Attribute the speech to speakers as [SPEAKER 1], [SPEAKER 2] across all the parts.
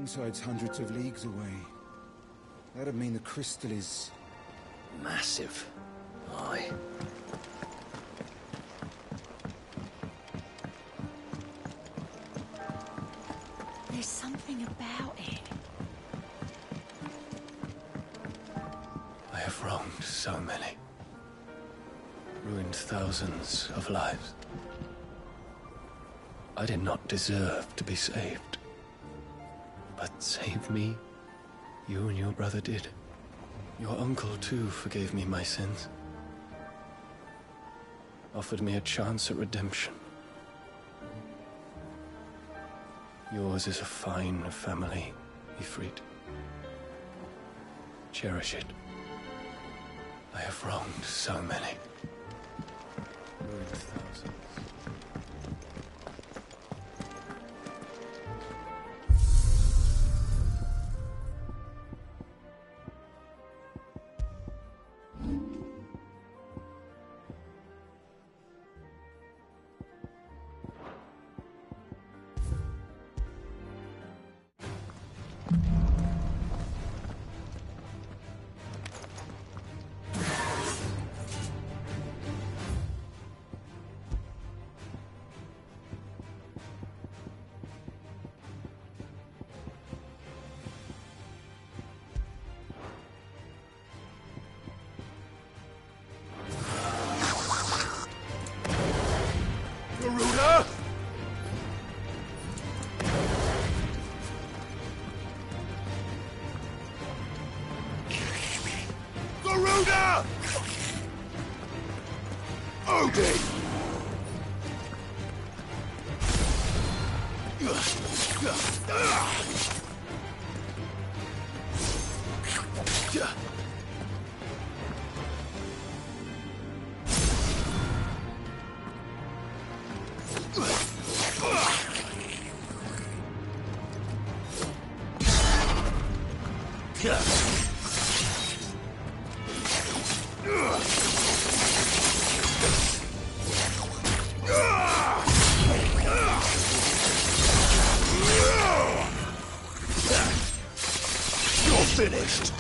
[SPEAKER 1] Inside's hundreds of leagues away. That'd mean the crystal is...
[SPEAKER 2] massive. Aye.
[SPEAKER 3] There's something about it.
[SPEAKER 2] I have wronged so many. Ruined thousands of lives. I did not deserve to be saved. But save me, you and your brother did. Your uncle, too, forgave me my sins. Offered me a chance at redemption. Yours is a fine family, Ifrit. Cherish it. I have wronged so many. Ruined thousands.
[SPEAKER 4] Finished.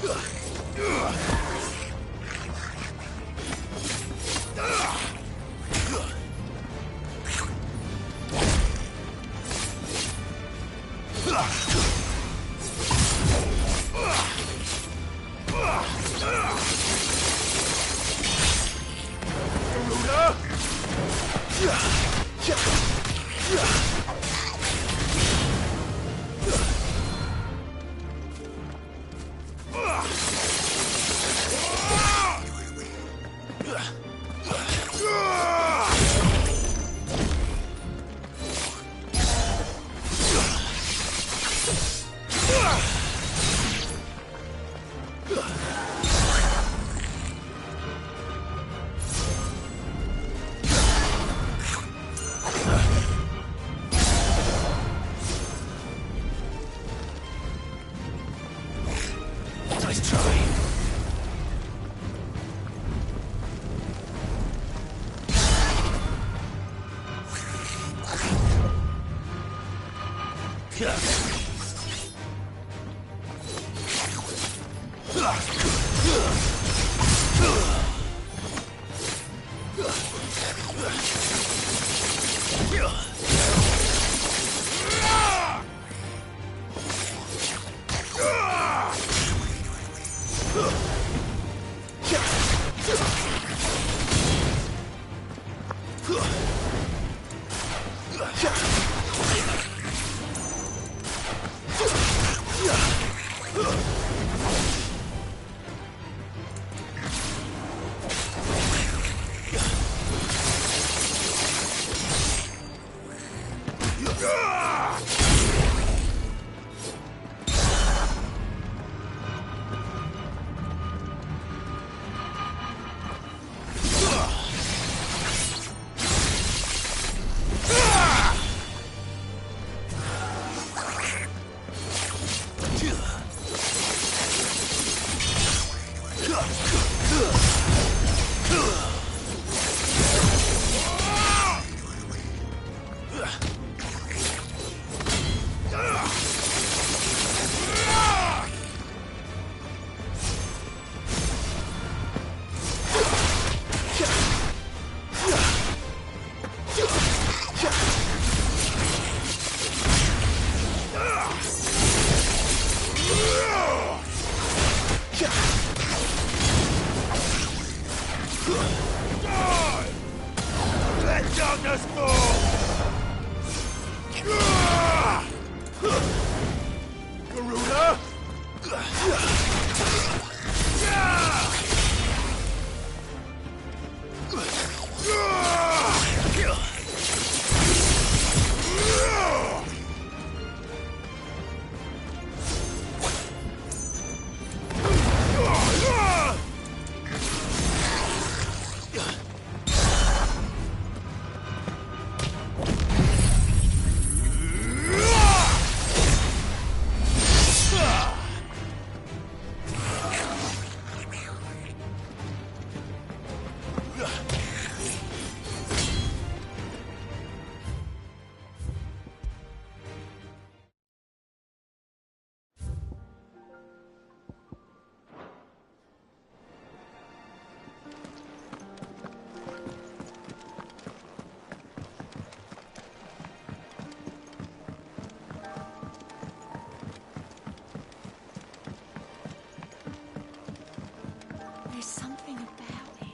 [SPEAKER 4] darkness fall! Garuda!
[SPEAKER 3] There's something about it.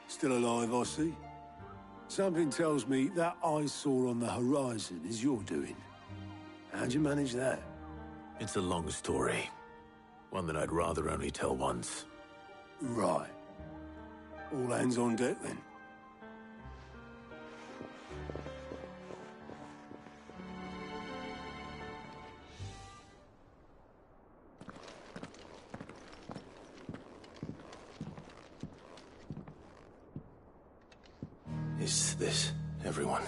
[SPEAKER 4] Still alive, I see. Something tells me that eyesore on the horizon is your doing. How'd you manage that?
[SPEAKER 5] It's a long story. One that I'd rather only tell once.
[SPEAKER 4] Right. All hands on deck, then.
[SPEAKER 5] Is this everyone?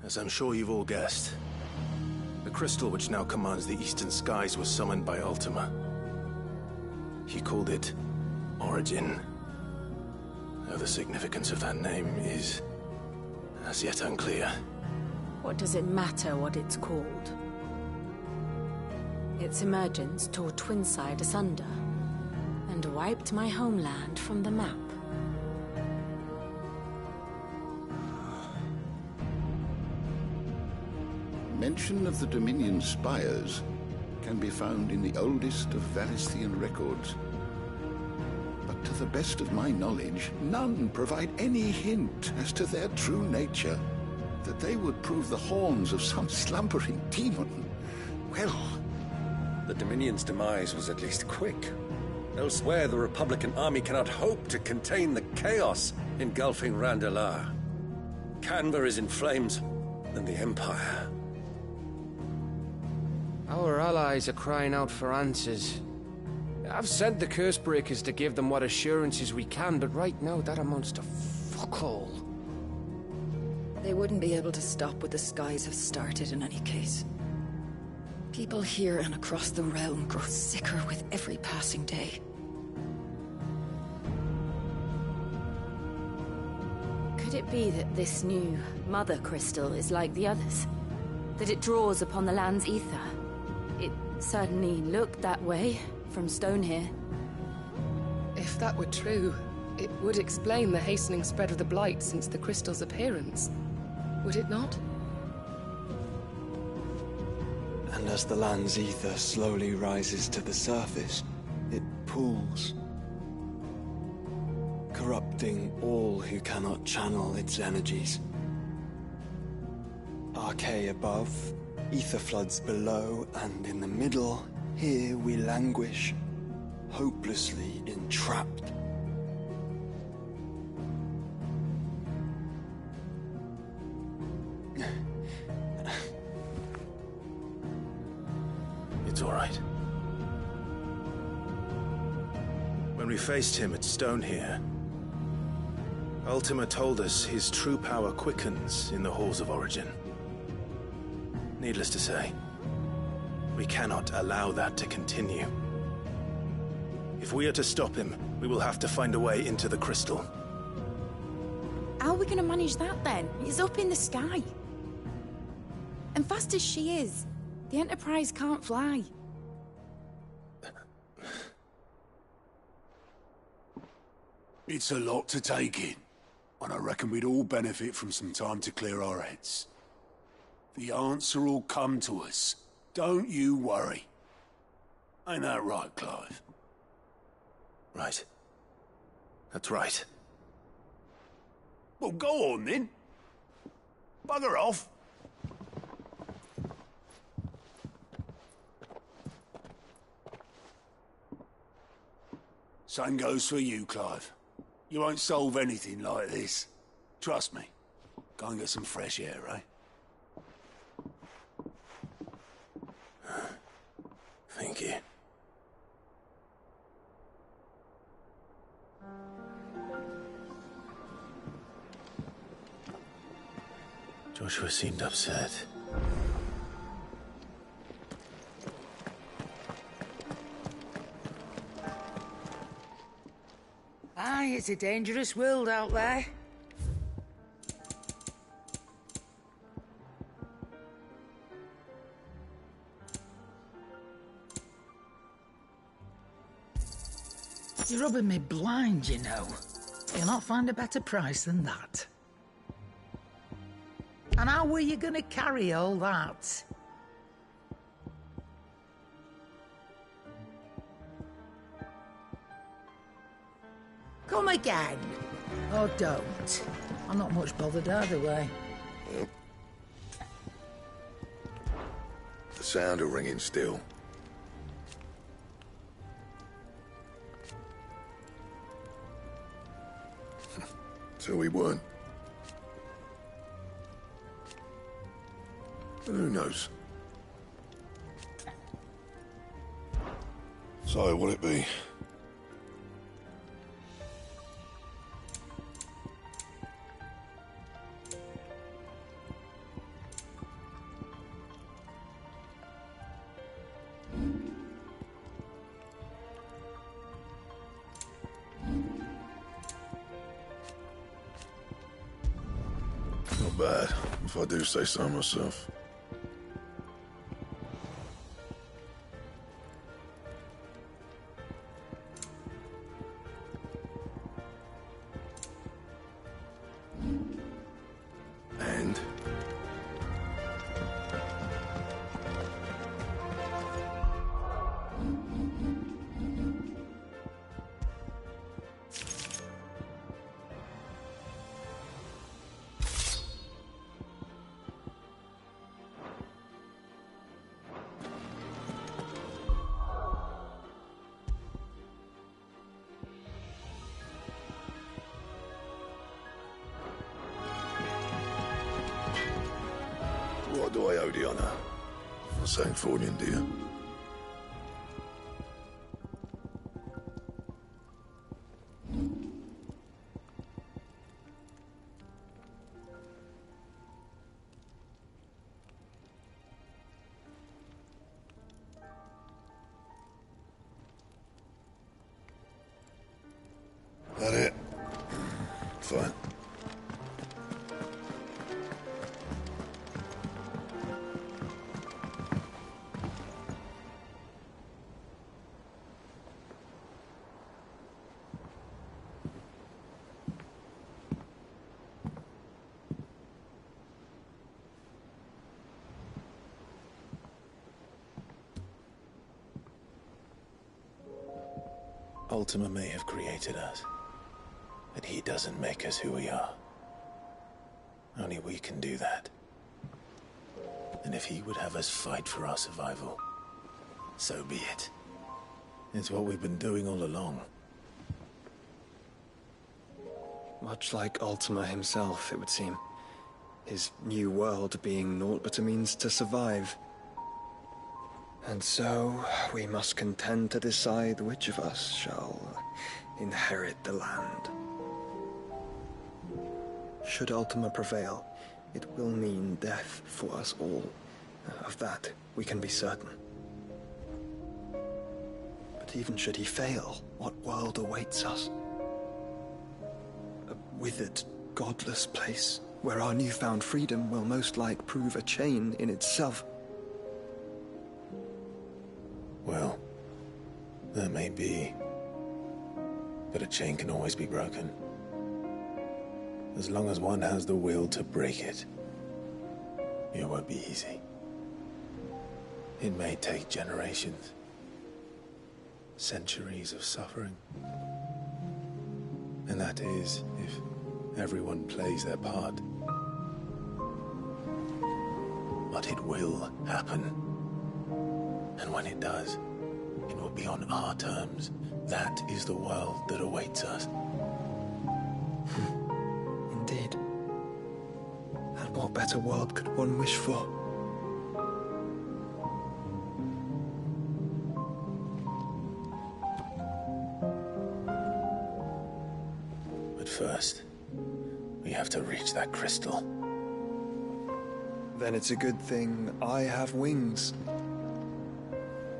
[SPEAKER 5] As I'm sure you've all guessed, the crystal which now commands the eastern skies was summoned by Ultima. He called it Origin. Though the significance of that name is as yet unclear.
[SPEAKER 6] What does it matter what it's called? Its emergence tore Twinside asunder, and wiped my homeland from the map.
[SPEAKER 7] Mention of the Dominion spires can be found in the oldest of Valisthian records. But to the best of my knowledge, none provide any hint as to their true nature. That they would prove the horns of some slumbering demon. Well,
[SPEAKER 8] the Dominion's demise was at least quick. Elsewhere, the Republican army cannot hope to contain the chaos engulfing Randalar. Canberra is in flames, and the Empire.
[SPEAKER 9] Our allies are crying out for answers. I've sent the Cursebreakers to give them what assurances we can, but right now that amounts to fuck all.
[SPEAKER 10] They wouldn't be able to stop what the skies have started in any case. People here and across the realm grow sicker with every passing day.
[SPEAKER 6] Could it be that this new Mother Crystal is like the others? That it draws upon the land's ether? It certainly looked that way from stone here.
[SPEAKER 11] If that were true, it would explain the hastening spread of the Blight since the crystal's appearance. Would it not?
[SPEAKER 2] And as the land's ether slowly rises to the surface, it pools, corrupting all who cannot channel its energies. Archaea above, ether floods below, and in the middle, here we languish, hopelessly entrapped.
[SPEAKER 5] It's all right. When we faced him at Stone here, Ultima told us his true power quickens in the halls of Origin. Needless to say, we cannot allow that to continue. If we are to stop him, we will have to find a way into the crystal.
[SPEAKER 3] How are we going to manage that then? It's up in the sky. And fast as she is, the Enterprise can't fly.
[SPEAKER 4] It's a lot to take in. And I reckon we'd all benefit from some time to clear our heads. The answer will come to us. Don't you worry. Ain't that right, Clive?
[SPEAKER 5] Right. That's right.
[SPEAKER 4] Well, go on then. Bugger off. Same goes for you, Clive. You won't solve anything like this. Trust me. Go and get some fresh air, eh?
[SPEAKER 5] Thank you. Joshua seemed upset.
[SPEAKER 12] Aye, it's a dangerous world out there.
[SPEAKER 13] You're rubbing me blind, you know. You'll not find a better price than that. And how were you gonna carry all that? Come again. Or don't. I'm not much bothered either way.
[SPEAKER 7] The sound of ringing still. So we weren't. But who knows? So, what'd it be? Not bad, if I do say so myself. And? What do I owe the honour? For St. Fornian, dear? That it? Fine.
[SPEAKER 5] Ultima may have created us, but he doesn't make us who we are. Only we can do that. And if he would have us fight for our survival, so be it. It's what we've been doing all along.
[SPEAKER 2] Much like Ultima himself, it would seem. His new world being naught but a means to survive. And so, we must contend to decide which of us shall inherit the land. Should Ultima prevail, it will mean death for us all. Of that, we can be certain. But even should he fail, what world awaits us? A withered, godless place, where our newfound freedom will most like prove a chain in itself.
[SPEAKER 5] Well, that may be. But a chain can always be broken. As long as one has the will to break it, it won't be easy. It may take generations, centuries of suffering. And that is, if everyone plays their part. But it will happen. And when it does, it will be on our terms. That is the world that awaits us.
[SPEAKER 2] Indeed. And what better world could one wish for?
[SPEAKER 5] But first, we have to reach that crystal.
[SPEAKER 2] Then it's a good thing I have wings.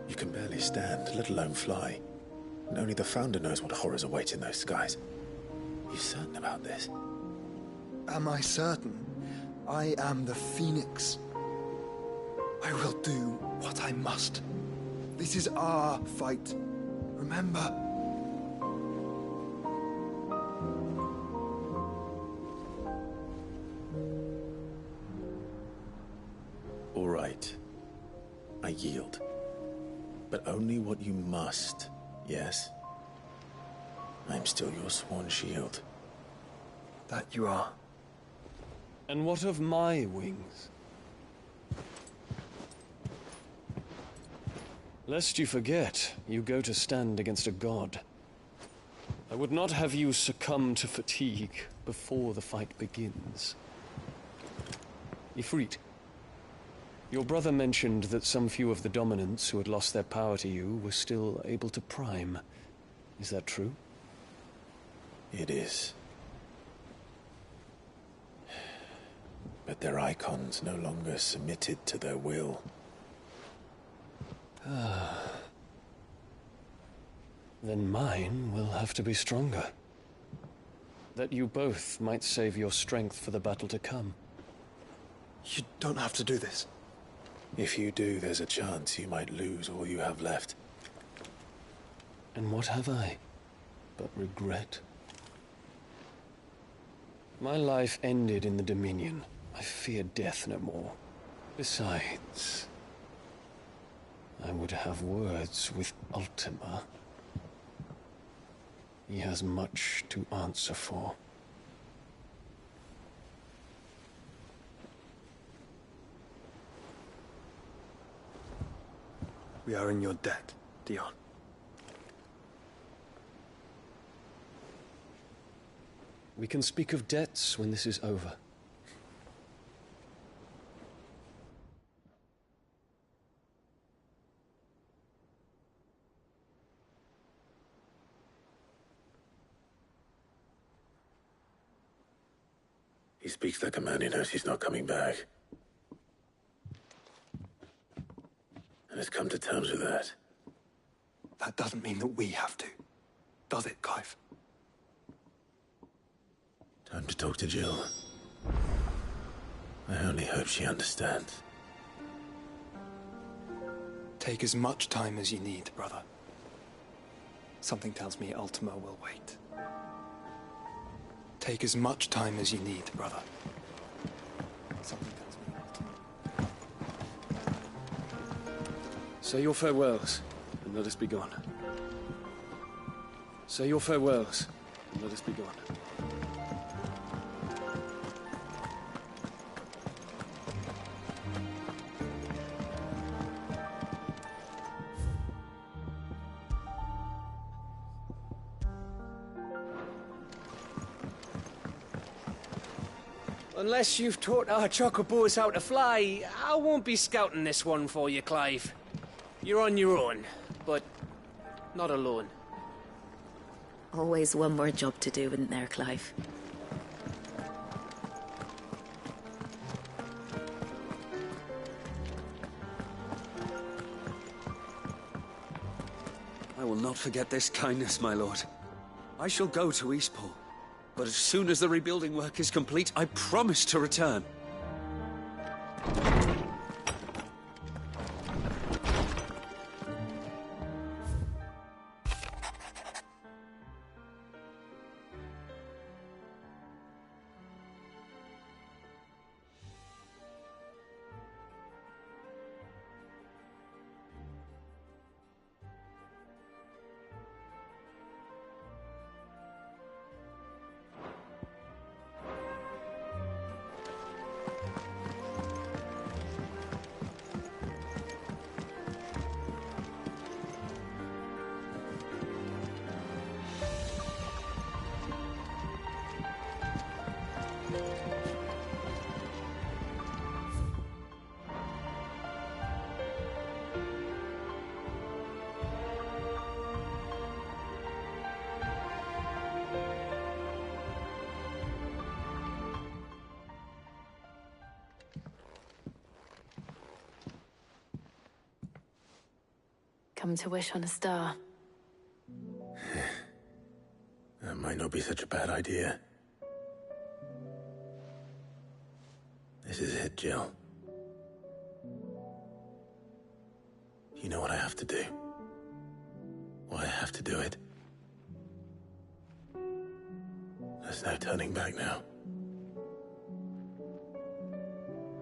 [SPEAKER 5] You can barely stand, let alone fly. And only the Founder knows what horrors await in those skies. You certain about this?
[SPEAKER 2] Am I certain? I am the Phoenix. I will do what I must. This is our fight. Remember?
[SPEAKER 5] All right. I yield. But only what you must, yes? I'm still your sworn shield.
[SPEAKER 2] That you are.
[SPEAKER 14] And what of my wings? Lest you forget, you go to stand against a god. I would not have you succumb to fatigue before the fight begins. Ifrit, your brother mentioned that some few of the dominants who had lost their power to you were still able to prime. Is that true?
[SPEAKER 5] It is. But their icons no longer submitted to their will.
[SPEAKER 14] Then mine will have to be stronger. That you both might save your strength for the battle to come.
[SPEAKER 2] You don't have to do this.
[SPEAKER 5] If you do, there's a chance you might lose all you have left.
[SPEAKER 14] And what have I but regret? My life ended in the Dominion. I fear death no more. Besides, I would have words with Ultima. He has much to answer for.
[SPEAKER 2] We are in your debt, Dion.
[SPEAKER 14] We can speak of debts when this is over.
[SPEAKER 5] He speaks like a man who knows he's not coming back. And has come to terms with that.
[SPEAKER 2] That doesn't mean that we have to, does it, Clive?
[SPEAKER 5] Time to talk to Jill. I only hope she understands.
[SPEAKER 2] Take as much time as you need, brother. Something tells me Ultima will wait. Take as much time as you need, brother. Something tells me Ultima...
[SPEAKER 14] Say your farewells, and let us be gone. Say your farewells, and let us be gone.
[SPEAKER 9] Unless you've taught our chocobos how to fly, I won't be scouting this one for you, Clive. You're on your own, but not alone.
[SPEAKER 6] Always one more job to do, isn't there, Clive?
[SPEAKER 15] I will not forget this kindness, my lord. I shall go to Eastport. But as soon as the rebuilding work is complete, I promise to return.
[SPEAKER 6] come to wish on a star.
[SPEAKER 5] That might not be such a bad idea. This is it, Jill. You know what I have to do. Why I have to do it. There's no turning back now.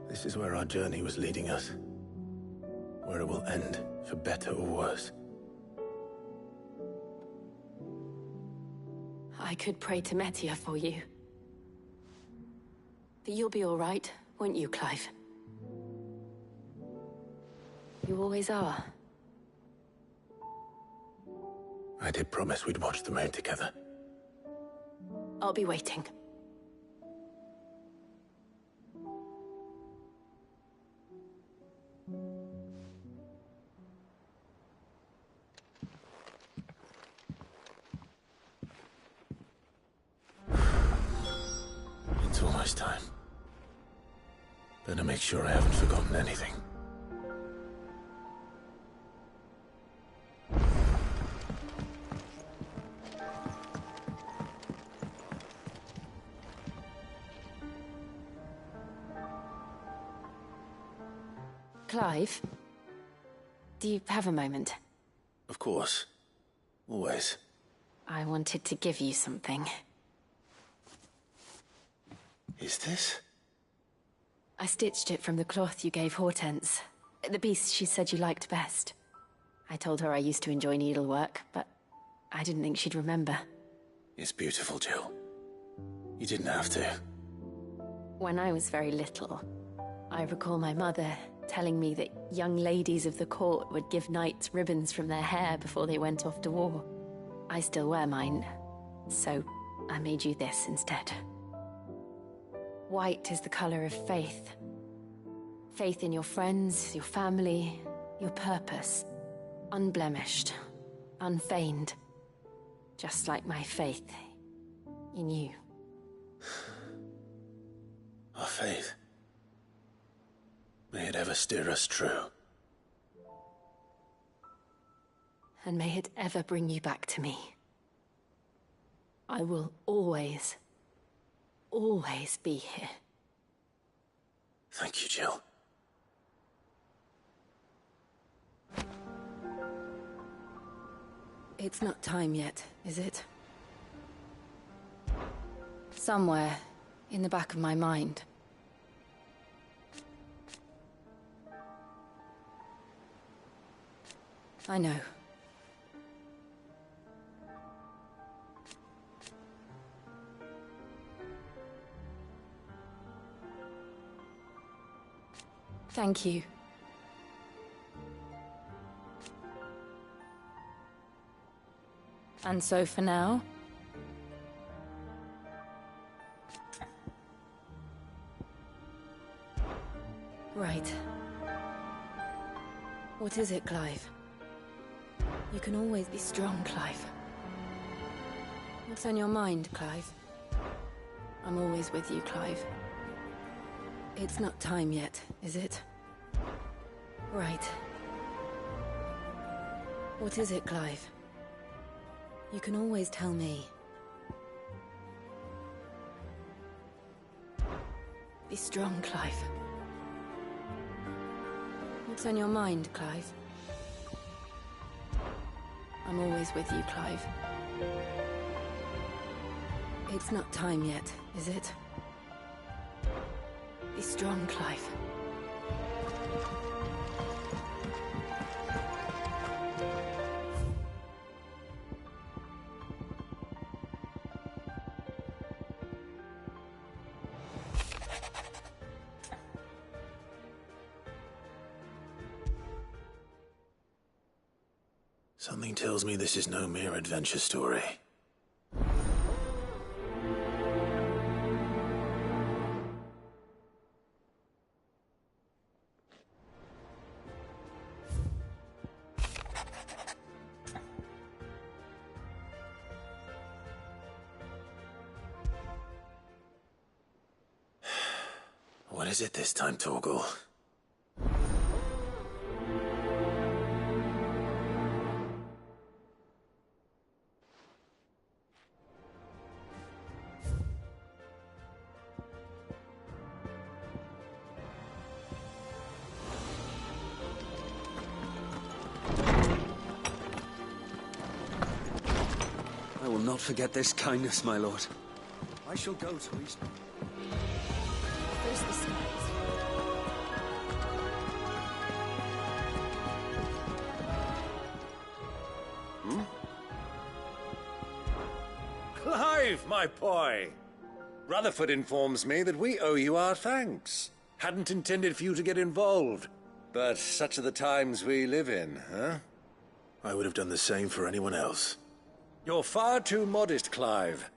[SPEAKER 5] This is where our journey was leading us. Where it will end, for better or worse.
[SPEAKER 6] I could pray to Metia for you. But you'll be all right, won't you, Clive? You always are.
[SPEAKER 5] I did promise we'd watch the moon together.
[SPEAKER 6] I'll be waiting.
[SPEAKER 5] It's almost time. Better make sure I haven't forgotten anything.
[SPEAKER 6] Clive? Do you have a moment?
[SPEAKER 5] Of course. Always.
[SPEAKER 6] I wanted to give you something.
[SPEAKER 5] Is this?
[SPEAKER 6] I stitched it from the cloth you gave Hortense. The piece she said you liked best. I told her I used to enjoy needlework, but I didn't think she'd remember.
[SPEAKER 5] It's beautiful, Jill. You didn't have to.
[SPEAKER 6] When I was very little, I recall my mother telling me that young ladies of the court would give knights ribbons from their hair before they went off to war. I still wear mine, so I made you this instead. White is the color of faith. Faith in your friends, your family, your purpose. Unblemished, unfeigned. Just like my faith in you.
[SPEAKER 5] Our faith. May it ever steer us true.
[SPEAKER 6] And may it ever bring you back to me. I will always, always be here.
[SPEAKER 5] Thank you, Jill.
[SPEAKER 6] It's not time yet, is it? Somewhere in the back of my mind. I know. Thank you. And so for now... Right. What is it, Clive? You can always be strong, Clive. What's on your mind, Clive? I'm always with you, Clive. It's not time yet, is it? Right. What is it, Clive? You can always tell me. Be strong, Clive. What's on your mind, Clive? I'm always with you, Clive. It's not time yet, is it? Be strong, Clive.
[SPEAKER 5] Something tells me this is no mere adventure story. What is it this time, Torgal?
[SPEAKER 15] not forget this kindness, my lord. I shall go to Eastport.
[SPEAKER 6] First the skies.
[SPEAKER 8] Clive, my boy! Rutherford informs me that we owe you our thanks. Hadn't intended for you to get involved, but such are the times we live in, huh?
[SPEAKER 5] I would have done the same for anyone else.
[SPEAKER 8] You're far too modest, Clive.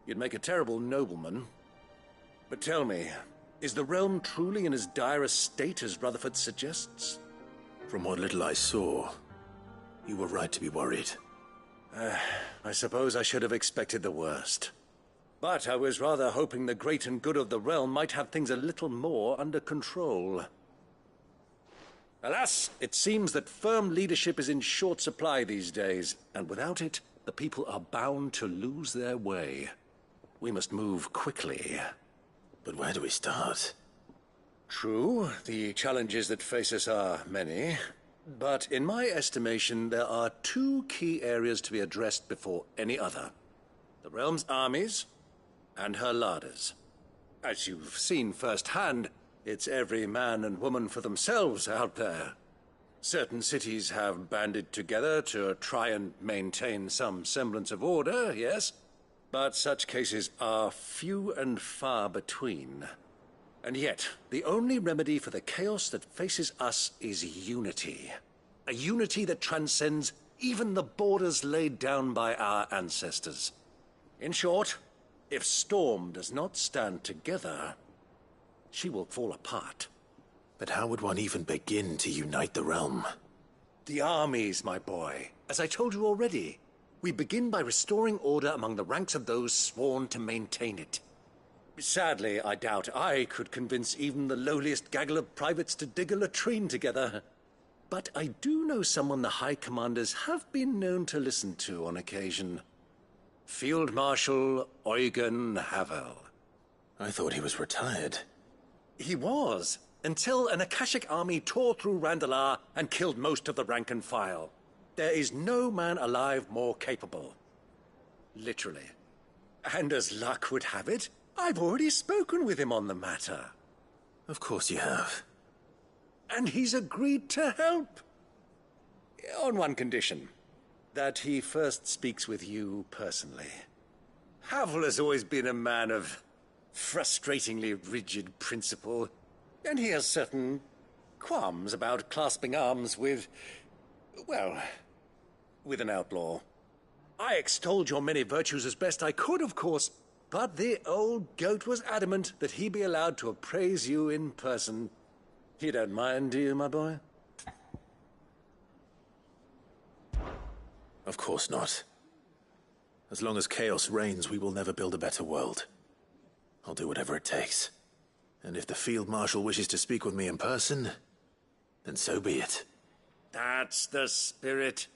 [SPEAKER 8] You'd make a terrible nobleman. But tell me, is the realm truly in as dire a state as Rutherford suggests?
[SPEAKER 5] From what little I saw, you were right to be worried.
[SPEAKER 8] I suppose I should have expected the worst. But I was rather hoping the great and good of the realm might have things a little more under control. Alas, it seems that firm leadership is in short supply these days, and without it, the people are bound to lose their way. We must move quickly.
[SPEAKER 5] But where do we start?
[SPEAKER 8] True, the challenges that face us are many. But in my estimation, there are two key areas to be addressed before any other. The realm's armies and her larders. As you've seen firsthand, it's every man and woman for themselves out there. Certain cities have banded together to try and maintain some semblance of order, yes, but such cases are few and far between. And yet, the only remedy for the chaos that faces us is unity. A unity that transcends even the borders laid down by our ancestors. In short, if Storm does not stand together, she will fall apart.
[SPEAKER 5] But how would one even begin to unite the realm?
[SPEAKER 8] The armies, my boy. As I told you already, we begin by restoring order among the ranks of those sworn to maintain it. Sadly, I doubt I could convince even the lowliest gaggle of privates to dig a latrine together. But I do know someone the High Commanders have been known to listen to on occasion. Field Marshal Eugen Havel.
[SPEAKER 5] I thought he was retired.
[SPEAKER 8] He was, until an Akashic army tore through Randalar and killed most of the rank and file. There is no man alive more capable. Literally. And as luck would have it, I've already spoken with him on the matter.
[SPEAKER 5] Of course you have.
[SPEAKER 8] And he's agreed to help. On one condition. That he first speaks with you personally. Havel has always been a man of frustratingly rigid principle, and he has certain qualms about clasping arms with, well, with an outlaw. I extolled your many virtues as best I could, of course, but the old goat was adamant that he be allowed to appraise you in person. You don't mind, do you, my boy?
[SPEAKER 5] Of course not. As long as chaos reigns, we will never build a better world. I'll do whatever it takes. And if the Field Marshal wishes to speak with me in person, then so be it.
[SPEAKER 8] That's the spirit.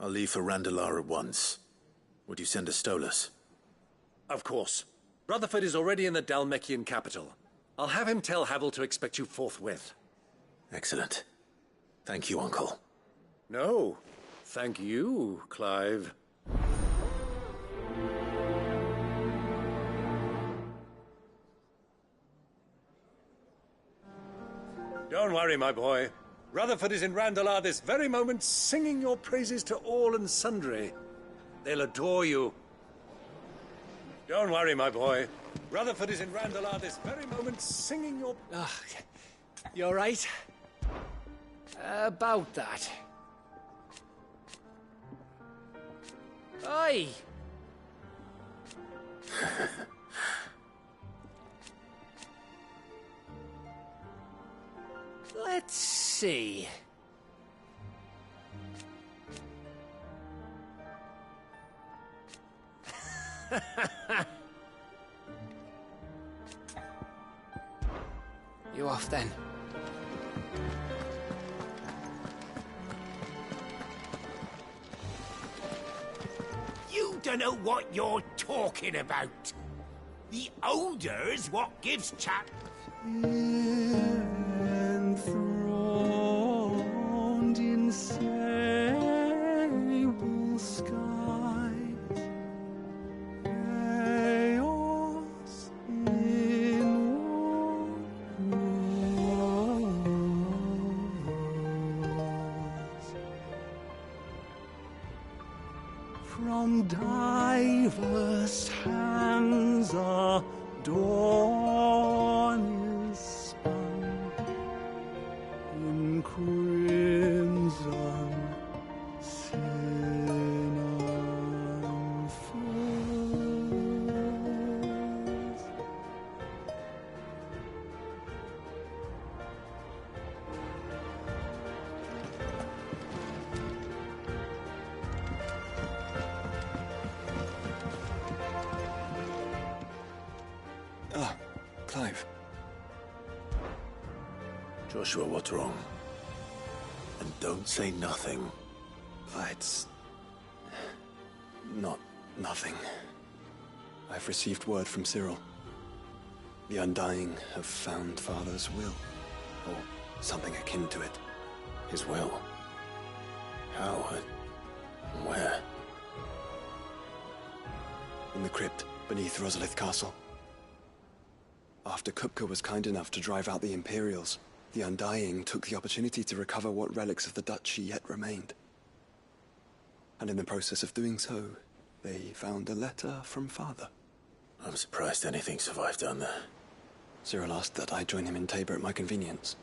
[SPEAKER 5] I'll leave for Randalar at once. Would you send a Stolas?
[SPEAKER 8] Of course. Rutherford is already in the Dalmekian capital. I'll have him tell Havel to expect you forthwith.
[SPEAKER 5] Excellent. Thank you, Uncle.
[SPEAKER 8] No. Thank you, Clive. Don't worry, my boy. Rutherford is in Randalar this very moment, singing your praises to all and sundry. They'll adore you. Don't worry, my boy. Rutherford is in Randalar this very moment, singing your...
[SPEAKER 9] You all right? About that. Oi! Let's see. You off then?
[SPEAKER 16] You don't know what you're talking about. The odor's what gives chap...
[SPEAKER 17] Enthroned in sable skies, His hands adorn his spine in crimson cinnamon furs.
[SPEAKER 2] Ah, Clive.
[SPEAKER 5] Joshua, what's wrong? And don't say nothing.
[SPEAKER 2] It's... not nothing. I've received word from Cyril. The Undying have found Father's will. Or something akin to it.
[SPEAKER 5] His will? How? Where?
[SPEAKER 2] In the crypt beneath Rosalith Castle. After Kupka was kind enough to drive out the Imperials, the Undying took the opportunity to recover what relics of the Duchy yet remained. And in the process of doing so, they found a letter from Father.
[SPEAKER 5] I'm surprised anything survived down there.
[SPEAKER 2] Cyril asked that I join him in Tabor at my convenience.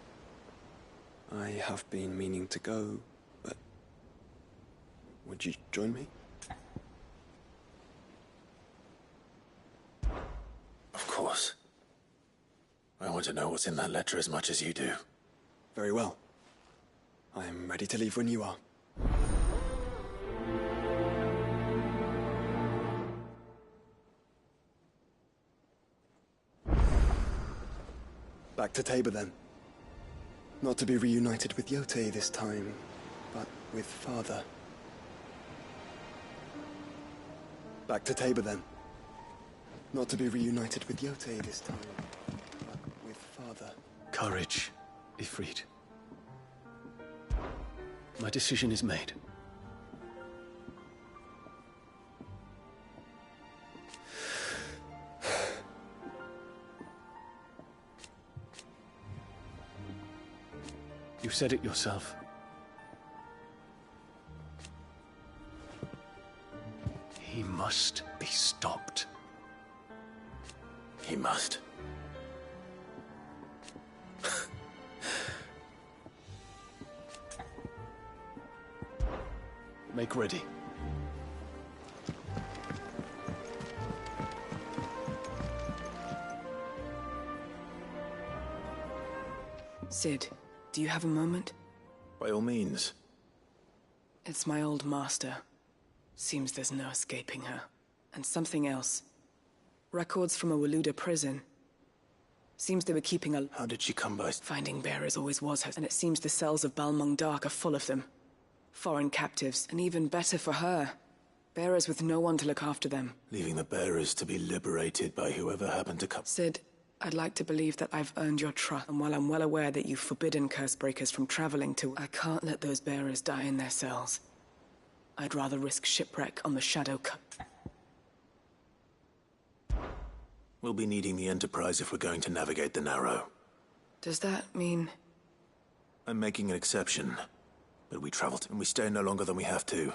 [SPEAKER 2] I have been meaning to go, but... would you join me?
[SPEAKER 5] Of course. I want to know what's in that letter as much as you do.
[SPEAKER 2] Very well. I am ready to leave when you are. Back to Tabor, then. Not to be reunited with Yotei this time, but with Father. Back to Tabor, then. Not to be reunited with Yotei this time, but with Father.
[SPEAKER 14] Courage, Ifrit. My decision is made. You said it yourself. He must be stopped.
[SPEAKER 5] He must.
[SPEAKER 14] Make ready.
[SPEAKER 11] Sid, do you have a moment?
[SPEAKER 5] By all means.
[SPEAKER 11] It's my old master. Seems there's no escaping her. And something else. Records from a Waloed prison. Seems they were keeping a...
[SPEAKER 5] How did she come by?
[SPEAKER 11] Finding bearers always was her, and it seems the cells of Balmung Dark are full of them. Foreign captives, and even better for her. Bearers with no one to look after them.
[SPEAKER 5] Leaving the bearers to be liberated by whoever happened to come.
[SPEAKER 11] Sid, I'd like to believe that I've earned your trust, and while I'm well aware that you've forbidden Cursebreakers from traveling to... I can't let those bearers die in their cells. I'd rather risk shipwreck on the Shadow Cup.
[SPEAKER 5] We'll be needing the Enterprise if we're going to navigate the Narrow.
[SPEAKER 11] Does that mean...
[SPEAKER 5] I'm making an exception. But we traveled, and we stay no longer than we have to.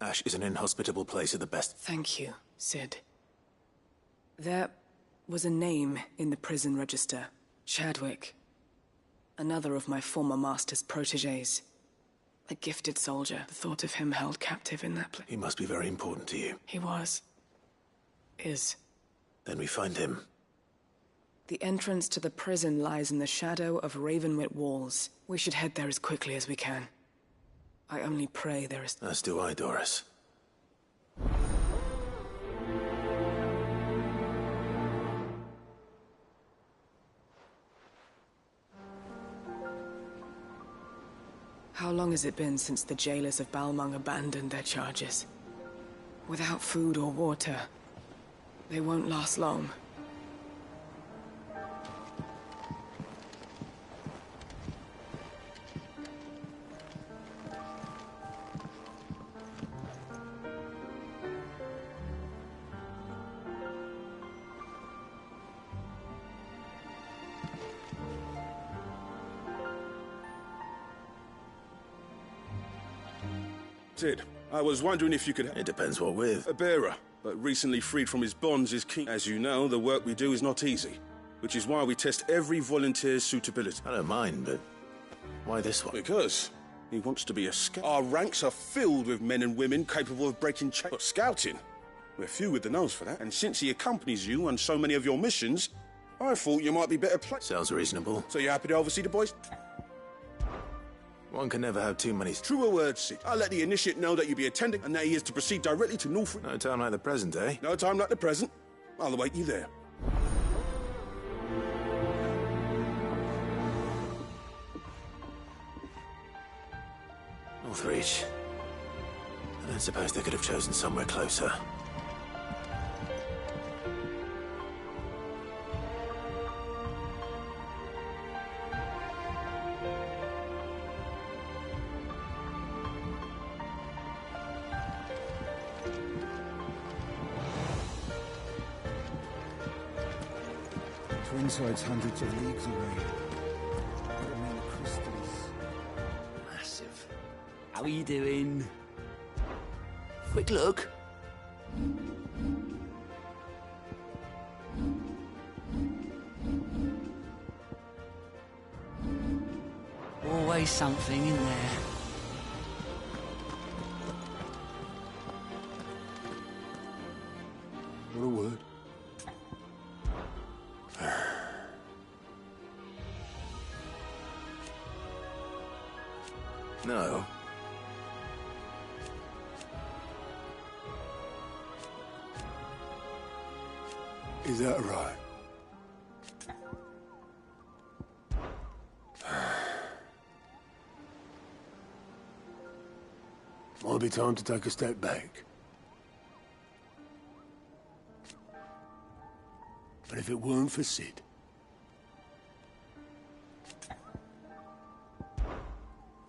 [SPEAKER 5] Ash is an inhospitable place at the best.
[SPEAKER 11] Thank you, Sid. There was a name in the prison register. Chadwick. Another of my former master's protégés. A gifted soldier. The thought of him held captive in that place.
[SPEAKER 5] He must be very important to you.
[SPEAKER 11] He was. Is.
[SPEAKER 5] Then we find him.
[SPEAKER 11] The entrance to the prison lies in the shadow of Ravenwit walls. We should head there as quickly as we can. I only pray there is...
[SPEAKER 5] As do I, Doris.
[SPEAKER 11] How long has it been since the jailers of Balmung abandoned their charges? Without food or water, they won't last long.
[SPEAKER 18] Sid, I was wondering if you could...
[SPEAKER 5] It depends what with.
[SPEAKER 18] A bearer. but recently freed from his bonds is king. As you know, the work we do is not easy, which is why we test every volunteer's suitability.
[SPEAKER 5] I don't mind, but why this one?
[SPEAKER 18] Because he wants to be a scout. Our ranks are filled with men and women capable of breaking chains. But scouting? We're few with the nose for that. And since he accompanies you on so many of your missions, I thought you might be better placed.
[SPEAKER 5] Sounds reasonable.
[SPEAKER 18] So you happy to oversee the boys?
[SPEAKER 5] One can never have too many.
[SPEAKER 18] Truer words, Sid. I'll let the initiate know that you'll be attending and that he is to proceed directly to Norfolk.
[SPEAKER 5] No time like the present, eh?
[SPEAKER 18] No time like the present. I'll await you there.
[SPEAKER 5] Northreach. I don't suppose they could have chosen somewhere closer.
[SPEAKER 1] Twinside's hundreds of leagues away. I don't mean the crystal is
[SPEAKER 15] Massive. How are you doing? Quick look. Always something in there.
[SPEAKER 4] What a word.
[SPEAKER 5] No.
[SPEAKER 4] Is that right? Might be time to take a step back. But if it weren't for Sid...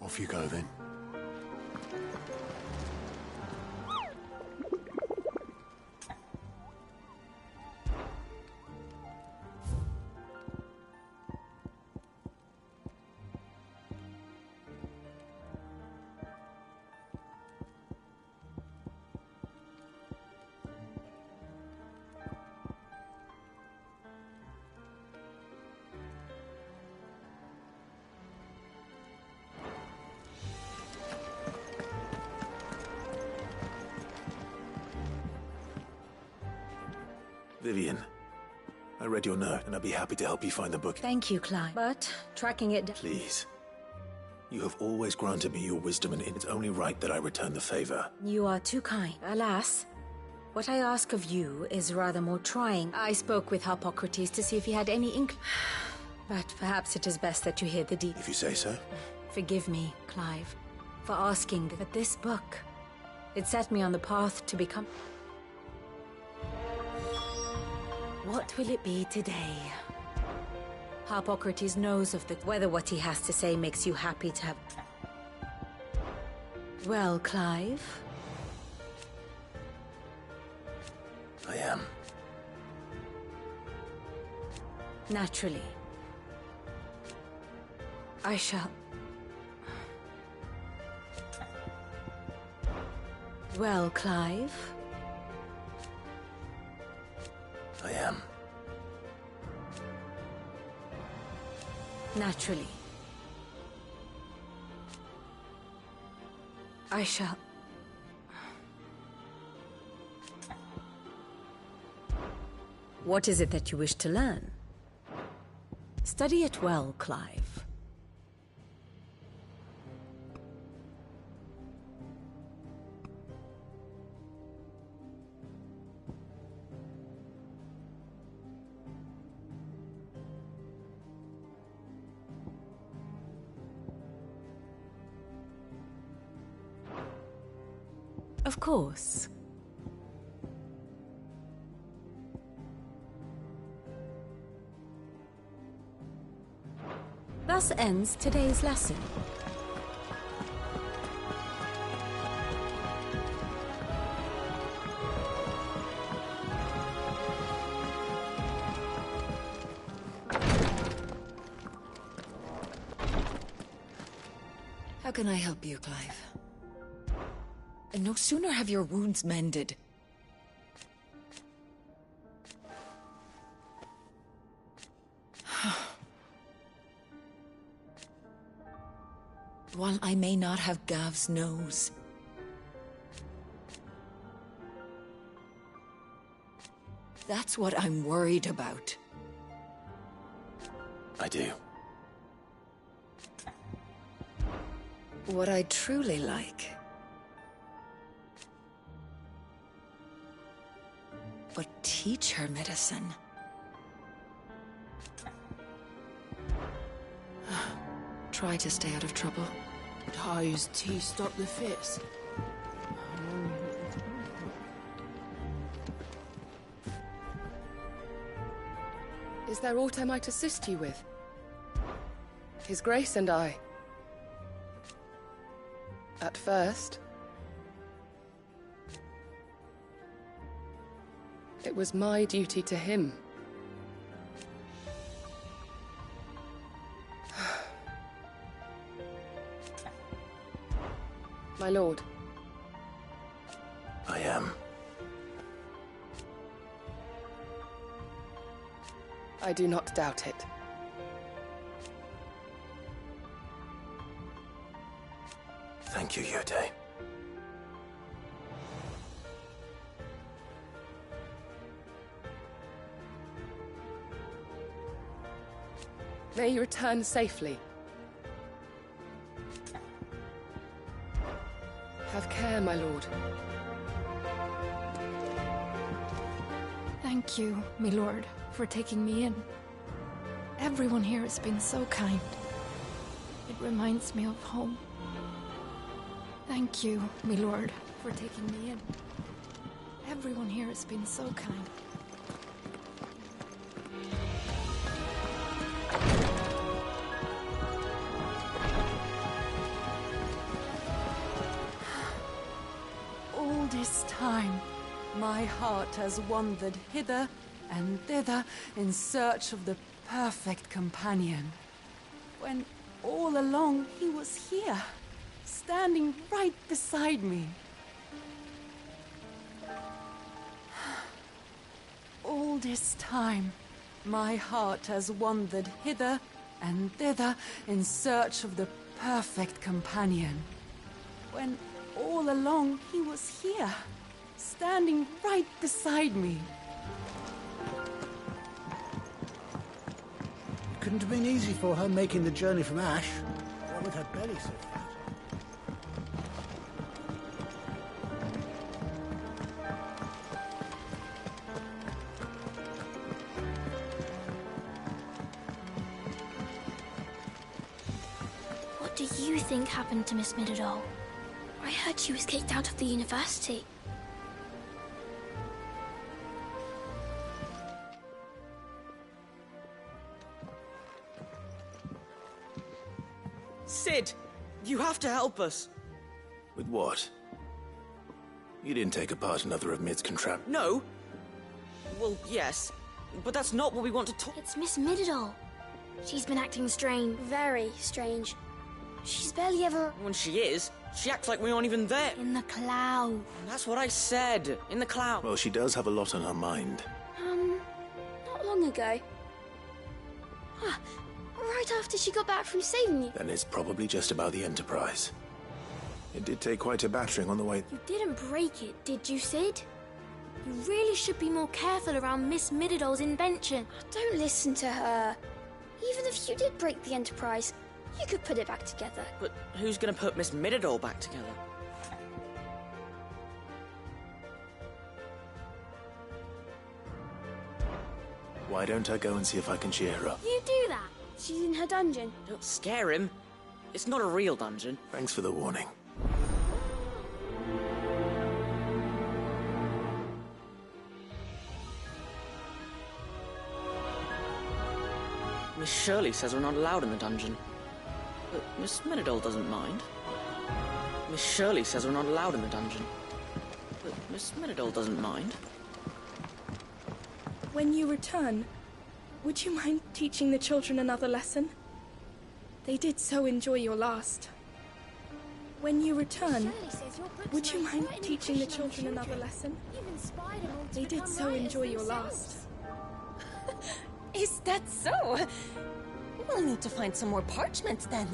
[SPEAKER 4] Off you go then.
[SPEAKER 5] Vivian, I read your note, and I'd be happy to help you find the book.
[SPEAKER 6] Thank you, Clive. But tracking it down...
[SPEAKER 5] Please. You have always granted me your wisdom, and it's only right that I return the favor.
[SPEAKER 6] You are too kind. Alas, what I ask of you is rather more trying. I spoke with Harpocrates to see if he had any ink... But perhaps it is best that you hear the deep...
[SPEAKER 5] If you say so.
[SPEAKER 6] Forgive me, Clive, for asking that this book... It set me on the path to become... What will it be today? Harpocrates knows of the... Whether what he has to say makes you happy to have... Well, Clive?
[SPEAKER 5] I am.
[SPEAKER 6] Naturally. I shall... Well, Clive?
[SPEAKER 5] I am.
[SPEAKER 6] Naturally. I shall... What is it that you wish to learn? Study it well, Clive. Of course. Thus ends today's lesson.
[SPEAKER 10] How can I help you, Clive? And no sooner have your wounds mended. while I may not have Gav's nose. That's what I'm worried about.
[SPEAKER 5] I do.
[SPEAKER 10] What I truly like. But teach her medicine. Try to stay out of trouble.
[SPEAKER 12] Ty's tea stop the fits.
[SPEAKER 19] Is there aught I might assist you with? His Grace and I. At first, it was my duty to him. My lord.
[SPEAKER 5] I am.
[SPEAKER 19] I do not doubt it.
[SPEAKER 5] Thank you, Yode.
[SPEAKER 19] May you return safely. Have care, my lord.
[SPEAKER 3] Thank you, my lord, for taking me in. Everyone here has been so kind. It reminds me of home. Thank you, my lord, for taking me in. Everyone here has been so kind.
[SPEAKER 20] All this time, my heart has wandered hither and thither in search of the perfect companion. When all along he was here, standing right beside me. All this time, my heart has wandered hither and thither in search of the perfect companion. When all along he was here, standing right beside me.
[SPEAKER 1] It couldn't have been easy for her making the journey from Ash. What with her belly so fat.
[SPEAKER 21] What do you think happened to Miss Middledore? I heard she was kicked out of the university.
[SPEAKER 22] Sid, you have to help us.
[SPEAKER 5] With what? You didn't take apart another of Mid's contraptions.
[SPEAKER 22] No. Well, yes, but that's not what we want to talk.
[SPEAKER 21] It's Miss Middledore. She's been acting strange, very strange. She's barely ever...
[SPEAKER 22] When she is, she acts like we aren't even there.
[SPEAKER 21] In the cloud.
[SPEAKER 22] That's what I said. In the cloud.
[SPEAKER 5] Well, she does have a lot on her mind.
[SPEAKER 21] Not long ago. Right after she got back from saving you.
[SPEAKER 5] Then it's probably just about the Enterprise. It did take quite a battering on the way.
[SPEAKER 21] You didn't break it, did you, Sid? You really should be more careful around Miss Middeldore's invention. Don't listen to her. Even if you did break the Enterprise, you could put it back together.
[SPEAKER 22] But who's gonna put Miss Middledore back together?
[SPEAKER 5] Why don't I go and see if I can cheer her up?
[SPEAKER 21] You do that. She's in her dungeon.
[SPEAKER 22] Don't scare him. It's not a real dungeon.
[SPEAKER 5] Thanks for the warning.
[SPEAKER 22] Miss Shirley says we're not allowed in the dungeon. But Miss Middledore doesn't mind. Miss Shirley says we're not allowed in the dungeon. But Miss Middledore doesn't mind.
[SPEAKER 23] When you return, would you mind teaching the children another lesson? They did so enjoy your last. When you return, would you mind teaching the children another lesson? They did so enjoy your last.
[SPEAKER 24] Is that so? We'll need to find some more parchment then.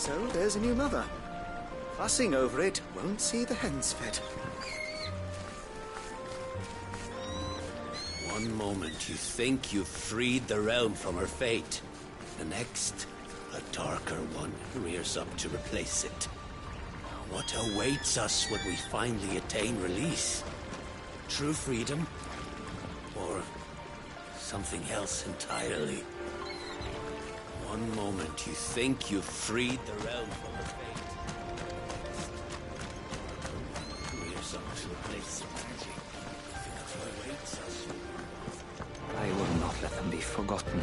[SPEAKER 1] So there's a new mother. Fussing over it won't see the hens fed.
[SPEAKER 16] One moment you think you've freed the realm from her fate. The next, a darker one rears up to replace it. What awaits us when we finally attain release? True freedom? Or something else entirely? One moment you think you've freed the realm from her fate. Rears up to replace it. What awaits us?
[SPEAKER 7] I will not let them be forgotten.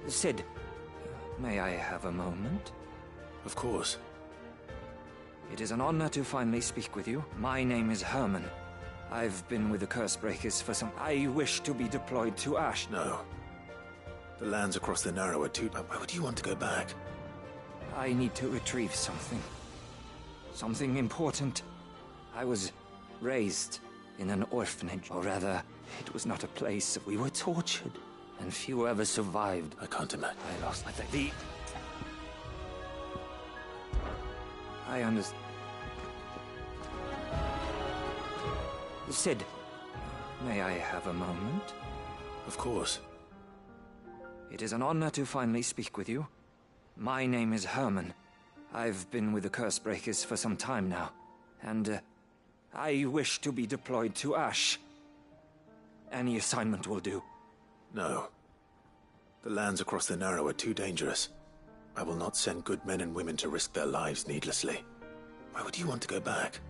[SPEAKER 7] Sid, may I have a moment?
[SPEAKER 5] Of course.
[SPEAKER 7] It is an honor to finally speak with you. My name is Herman. I've been with the Cursebreakers for some... I wish to be deployed to Ash.
[SPEAKER 5] No. The lands across the Narrow are too... Why would you want to go back?
[SPEAKER 7] I need to retrieve something. Something important. I was raised in an orphanage, or rather, it was not a place. We were tortured, and few ever survived.
[SPEAKER 5] I can't imagine.
[SPEAKER 7] I lost the... I understand. Sid, may I have a moment?
[SPEAKER 5] Of course.
[SPEAKER 7] It is an honor to finally speak with you. My name is Herman. I've been with the Cursebreakers for some time now, and I wish to be deployed to Ash. Any assignment will do.
[SPEAKER 5] No. The lands across the Narrow are too dangerous. I will not send good men and women to risk their lives needlessly. Why would you want to go back?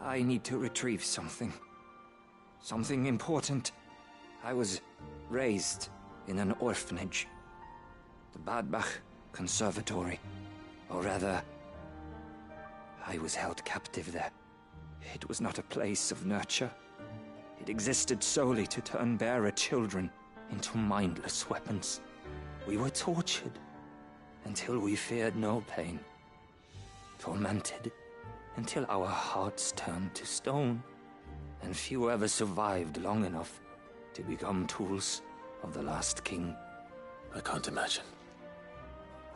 [SPEAKER 7] I need to retrieve something. Something important. I was raised in an orphanage. The Badbach Conservatory. Or rather, I was held captive there. It was not a place of nurture. It existed solely to turn bearer children into mindless weapons. We were tortured until we feared no pain. Tormented until our hearts turned to stone, and few ever survived long enough to become tools of the last king.
[SPEAKER 5] I can't imagine.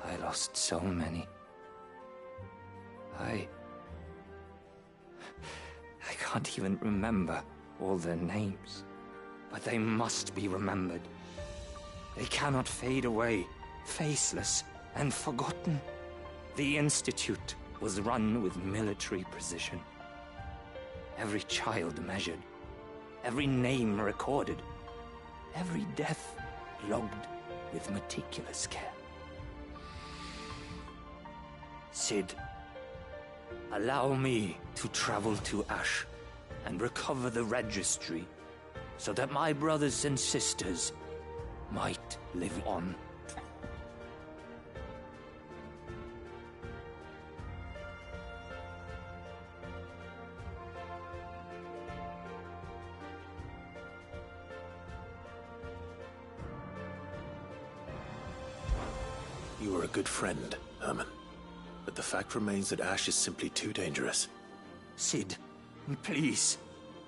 [SPEAKER 7] I lost so many. I can't even remember all their names, but they must be remembered. They cannot fade away, faceless and forgotten. The Institute was run with military precision. Every child measured, every name recorded, every death logged with meticulous care. Sid, allow me to travel to Ash and recover the registry so that my brothers and sisters might live on.
[SPEAKER 5] You were a good friend, Herman. But the fact remains that Ash is simply too dangerous.
[SPEAKER 7] Sid, please.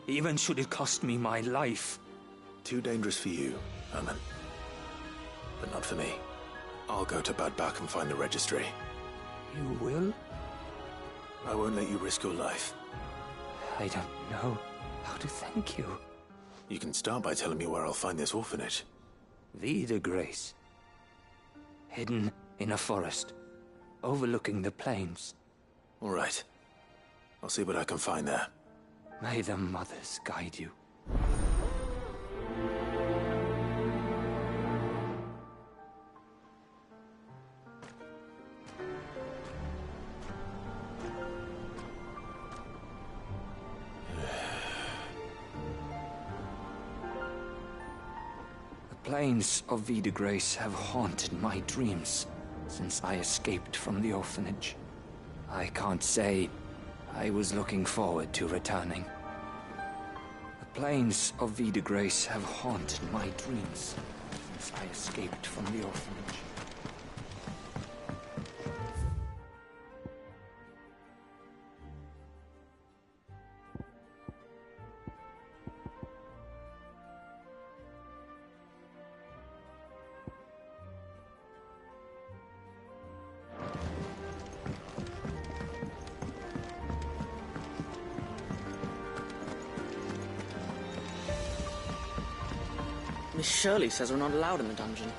[SPEAKER 7] Even should it cost me my life.
[SPEAKER 5] Too dangerous for you, Herman. But not for me. I'll go to Badbach and find the registry.
[SPEAKER 7] You will?
[SPEAKER 5] I won't let you risk your life.
[SPEAKER 7] I don't know how to thank you.
[SPEAKER 5] You can start by telling me where I'll find this orphanage.
[SPEAKER 7] Vida Grace. Hidden in a forest, overlooking the plains.
[SPEAKER 5] All right. I'll see what I can find there.
[SPEAKER 7] May the mothers guide you. The plains of Vida Grace have haunted my dreams since I escaped from the orphanage. I can't say I was looking forward to returning. The plains of Vida Grace have haunted my dreams since I escaped from the orphanage.
[SPEAKER 22] Miss Shirley says we're not allowed in the dungeon.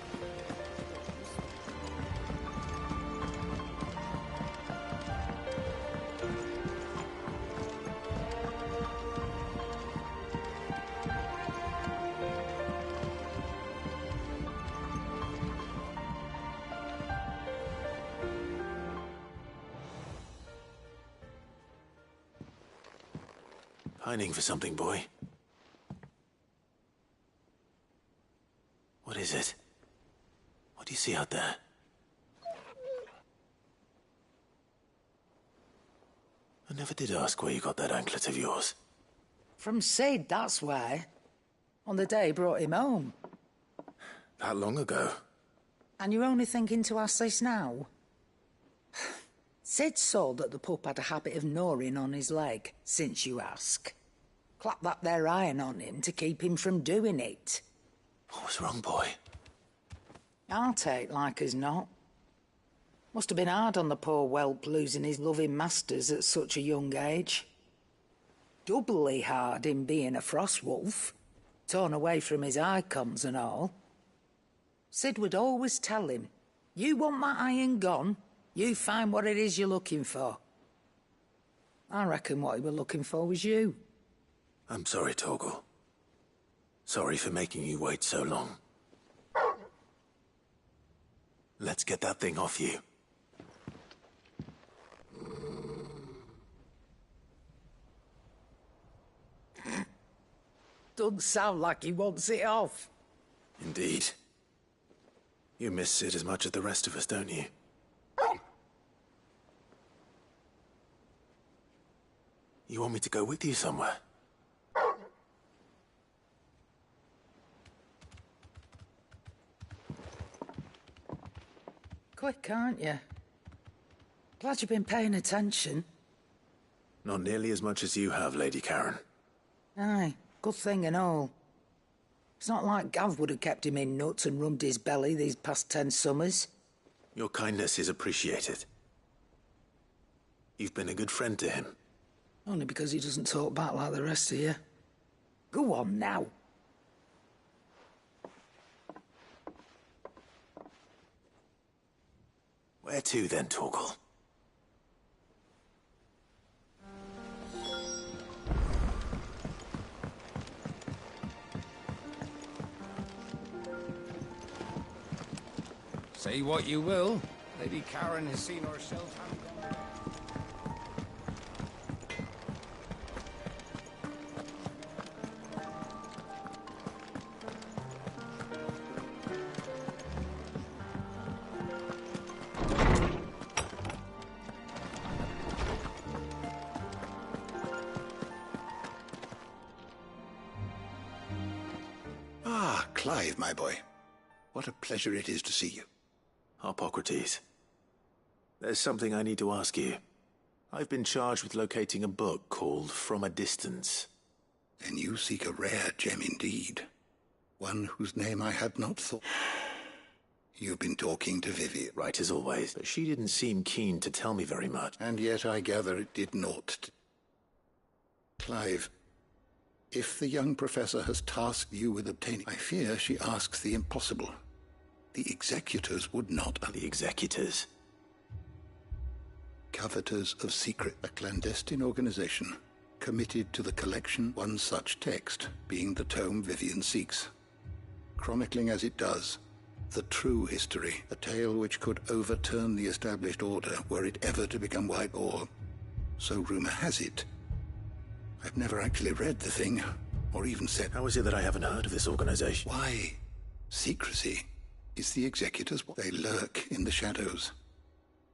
[SPEAKER 5] Pining for something, boy. What is it? What do you see out there? I never did ask where you got that anklet of yours.
[SPEAKER 8] From Sid, that's why. On the day he brought him home.
[SPEAKER 5] That long ago?
[SPEAKER 8] And you're only thinking to ask this now? Sid saw that the pup had a habit of gnawing on his leg, since you ask. Clap that there iron on him to keep him from doing it.
[SPEAKER 5] What was wrong, boy?
[SPEAKER 8] I'll take like as not. Must have been hard on the poor whelp losing his loving masters at such a young age. Doubly hard in being a frost wolf, torn away from his icons and all. Sid would always tell him, you want my iron gone, you find what it is you're looking for. I reckon what he were looking for was you.
[SPEAKER 5] I'm sorry, Torgal. Sorry for making you wait so long. Let's get that thing off you.
[SPEAKER 8] Doesn't sound like he wants it off.
[SPEAKER 5] Indeed. You miss Sid as much as the rest of us, don't you? You want me to go with you somewhere?
[SPEAKER 8] Quick, aren't you? Glad you've been paying attention.
[SPEAKER 5] Not nearly as much as you have, Lady Karen.
[SPEAKER 8] Aye, good thing and all. It's not like Gav would have kept him in nuts and rubbed his belly these past 10 summers.
[SPEAKER 5] Your kindness is appreciated. You've been a good friend to him.
[SPEAKER 8] Only because he doesn't talk back like the rest of you. Go on now.
[SPEAKER 5] Where to then, Torgal?
[SPEAKER 1] Say what you will, Lady Karen has seen herself handgun.
[SPEAKER 9] Ah, Clive, my boy. What a pleasure it is to see you.
[SPEAKER 5] Harpocrates. There's something I need to ask you. I've been charged with locating a book called From a Distance.
[SPEAKER 9] Then you seek a rare gem indeed. One whose name I had not thought. You've been talking to Vivian.
[SPEAKER 5] Right as always, but she didn't seem keen to tell me very much.
[SPEAKER 9] And yet I gather it did naught. Clive, if the young professor has tasked you with obtaining, I fear she asks the impossible. The executors would not.
[SPEAKER 5] The executors?
[SPEAKER 9] Coveters of Secret, a clandestine organization committed to the collection one such text, being the tome Vivian seeks. Chronicling as it does, the true history, a tale which could overturn the established order were it ever to become wide, or so rumor has it. I've never actually read the thing, or even said...
[SPEAKER 5] How is it that I haven't heard of this organization?
[SPEAKER 9] Why? Secrecy is the executors. They lurk in the shadows,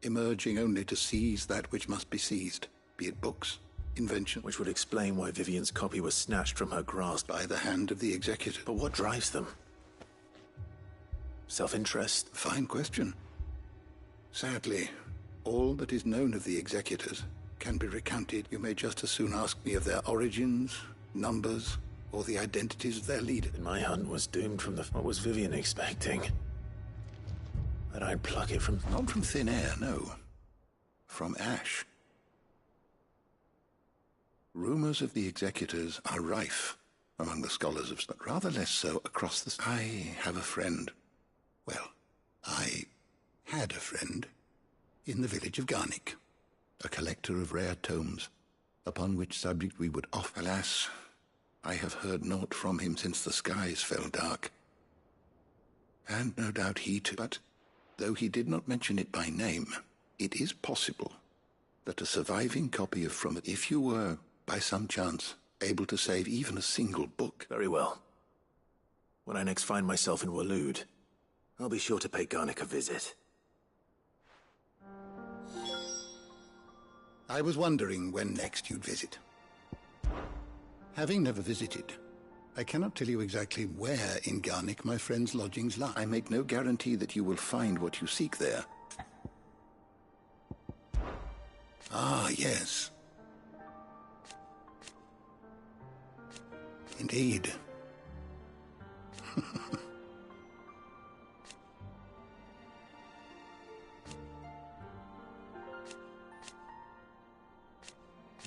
[SPEAKER 9] emerging only to seize that which must be seized, be it books, invention.
[SPEAKER 5] Which would explain why Vivian's copy was snatched from her grasp.
[SPEAKER 9] By the hand of the executor.
[SPEAKER 5] But what drives them? Self-interest?
[SPEAKER 9] Fine question. Sadly, all that is known of the executors can be recounted. You may just as soon ask me of their origins, numbers, or the identities of their leader.
[SPEAKER 5] My hunt was doomed from the... What was Vivian expecting? That I'd pluck it from...
[SPEAKER 9] Not from thin air, no. From ash. Rumors of the executors are rife, among the scholars of... but rather less so across the... I have a friend. Well, I had a friend in the village of Garnick, a collector of rare tomes, upon which subject we would often... Alas, I have heard naught from him since the skies fell dark. And no doubt he too... But, though he did not mention it by name, it is possible that a surviving copy of From It, if you were, by some chance, able to save even a single book...
[SPEAKER 5] Very well. When I next find myself in Waloed, I'll be sure to pay Garnick a visit.
[SPEAKER 9] I was wondering when next you'd visit. Having never visited, I cannot tell you exactly where in Garnick my friend's lodgings lie. I make no guarantee that you will find what you seek there. Ah, yes. Indeed.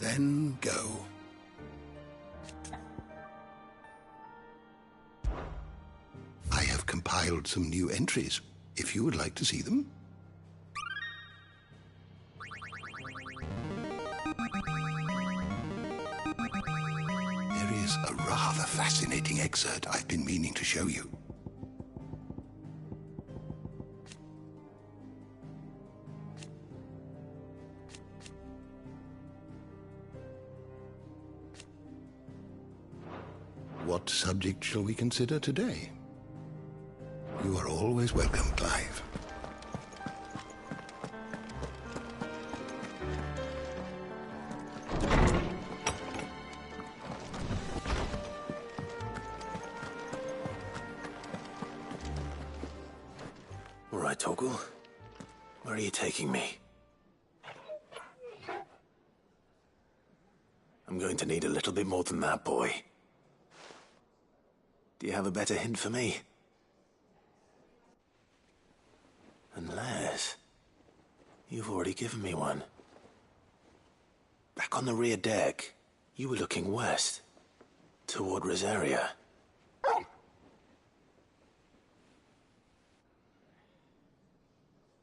[SPEAKER 9] Then go. I have compiled some new entries, if you would like to see them. There is a rather fascinating excerpt I've been meaning to show you. What subject shall we consider today? You are always welcome, Clive.
[SPEAKER 5] All right, Torgal. Where are you taking me? I'm going to need a little bit more than that, boy. Do you have a better hint for me? Unless... you've already given me one. Back on the rear deck, you were looking west, toward Rosaria.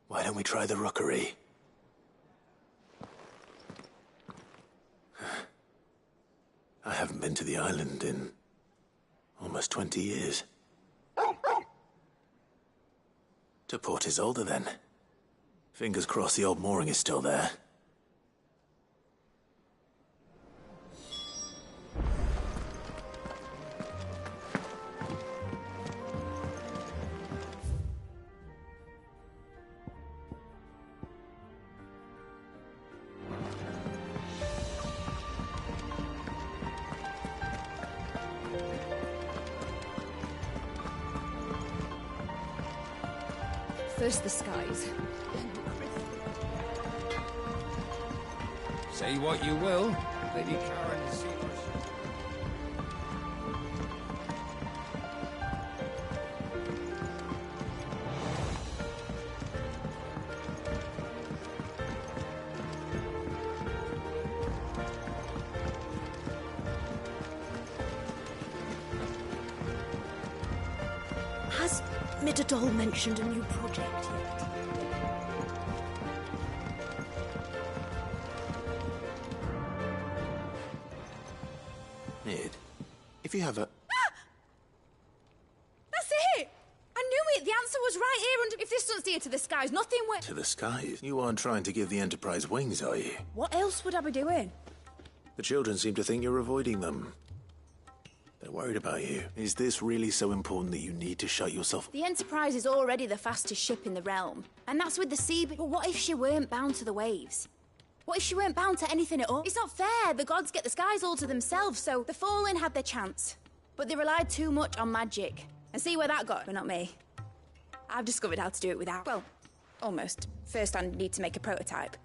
[SPEAKER 5] Why don't we try the rookery? I haven't been to the island in almost 20 years. To Port Isolde, then. Fingers crossed the old mooring is still there.
[SPEAKER 10] First the skies.
[SPEAKER 7] Say what you will, Lady Karen Sears.
[SPEAKER 21] Has Midadol mentioned a new project yet?
[SPEAKER 5] Mid, if you have a...
[SPEAKER 3] That's it! I knew it! The answer was right here, and if this doesn't steer to the skies, nothing will...
[SPEAKER 5] To the skies? You aren't trying to give the Enterprise wings, are you?
[SPEAKER 3] What else would I be doing?
[SPEAKER 5] The children seem to think you're avoiding them. They're worried about you. Is this really so important that you need to shut yourself...
[SPEAKER 3] The Enterprise is already the fastest ship in the realm, and that's with the sea... But what if she weren't bound to the waves? What if she weren't bound to anything at all? It's not fair. The gods get the skies all to themselves, so the Fallen had their chance. But they relied too much on magic. And see where that got, but not me. I've discovered how to do it without... Well, almost. First, I need to make a prototype.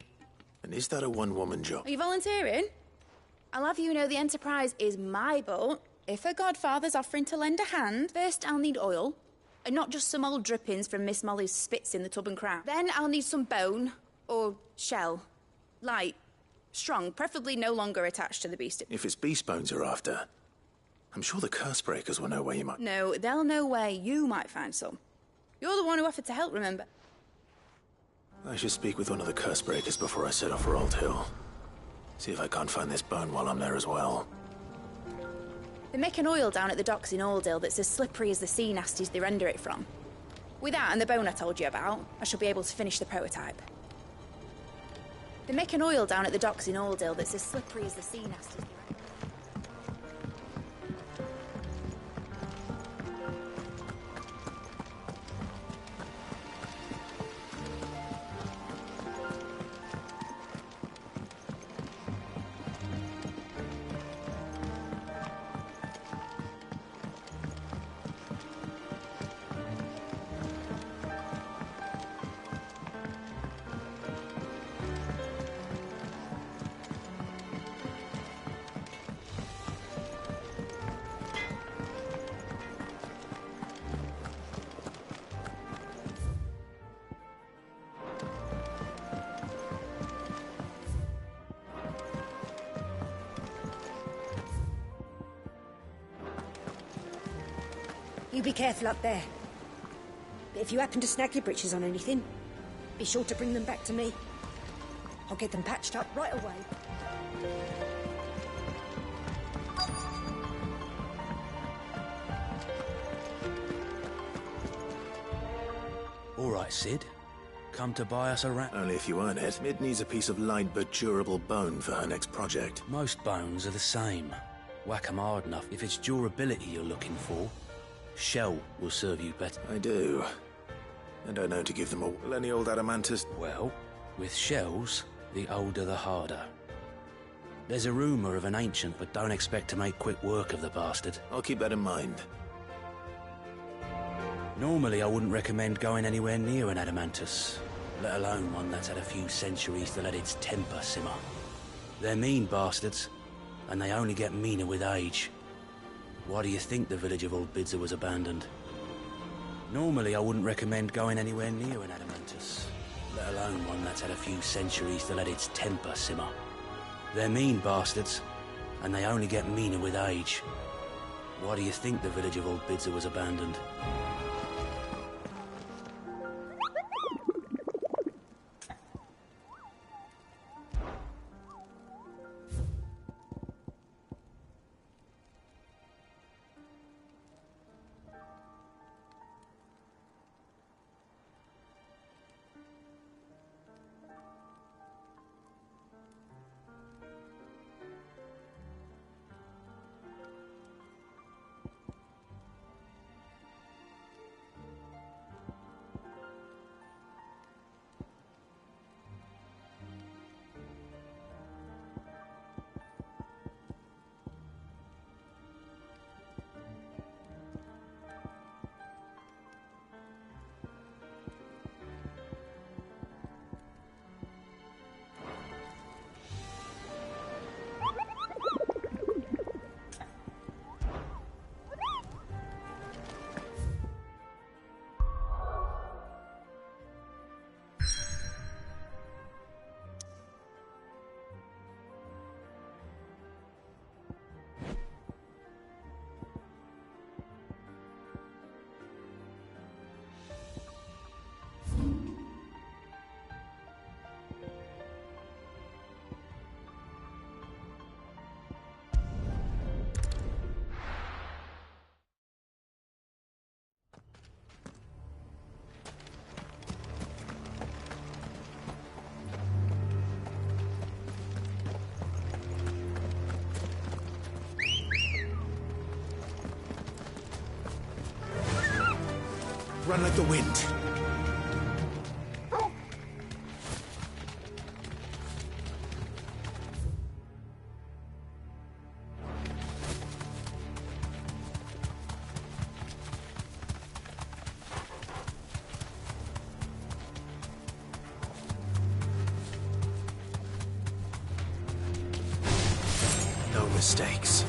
[SPEAKER 5] And is that a one-woman job?
[SPEAKER 3] Are you volunteering? I'll have you know the Enterprise is my boat. If a godfather's offering to lend a hand, first I'll need oil. And not just some old drippings from Miss Molly's spits in the tub and crown. Then I'll need some bone, or shell. Light, strong, preferably no longer attached to the beast.
[SPEAKER 5] If it's beast bones you're after, I'm sure the Cursebreakers will know where you might...
[SPEAKER 3] No, they'll know where you might find some. You're the one who offered to help, remember?
[SPEAKER 5] I should speak with one of the Cursebreakers before I set off for Old Hill. See if I can't find this bone while I'm there as well.
[SPEAKER 3] They make an oil down at the docks in Oldhill that's as slippery as the sea nasties they render it from. With that and the bone I told you about, I shall be able to finish the prototype. They make an oil down at the docks in Oldhill that's as slippery as the sea nasties they render it.
[SPEAKER 2] You be careful up there. But if you happen to snag your britches on anything, be sure to bring them back to me. I'll get them patched up right away.
[SPEAKER 16] All right, Sid. Come to buy us a rat?
[SPEAKER 5] Only if you earn it. Mid needs a piece of light but durable bone for her next project.
[SPEAKER 16] Most bones are the same. Whack 'em hard enough. If it's durability you're looking for, shell will serve you better.
[SPEAKER 5] I do. And I know to give them all. Will any old adamantus...
[SPEAKER 16] Well, with shells, the older the harder. There's a rumour of an ancient, but don't expect to make quick work of the bastard.
[SPEAKER 5] I'll keep that in mind.
[SPEAKER 16] Normally I wouldn't recommend going anywhere near an adamantus, let alone one that's had a few centuries to let its temper simmer. They're mean bastards, and they only get meaner with age. Why do you think the village of Old Bidser was abandoned? Normally I wouldn't recommend going anywhere near an adamantus, let alone one that's had a few centuries to let its temper simmer. They're mean bastards, and they only get meaner with age. Why do you think the village of Old Bidser was abandoned?
[SPEAKER 5] Run like the wind. No mistakes.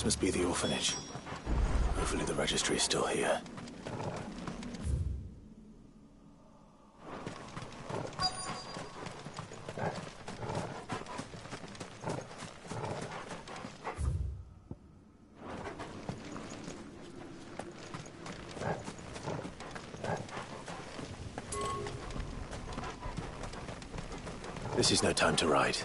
[SPEAKER 5] This must be the orphanage. Hopefully the registry is still here. This is no time to ride.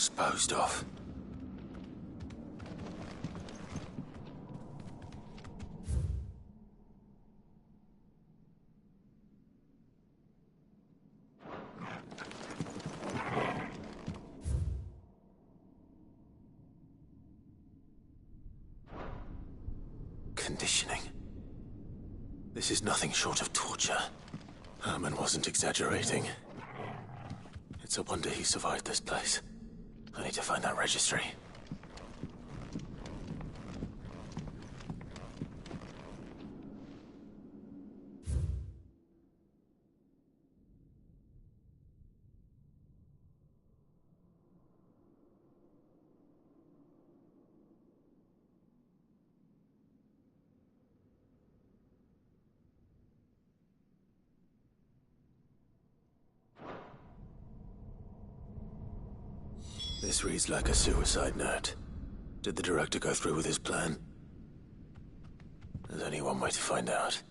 [SPEAKER 5] disposed of. Conditioning. This is nothing short of torture. Herman wasn't exaggerating. It's a wonder he survived this place. I need to find that registry. This reads like a suicide note. Did the director go through with his plan? There's only one way to find out.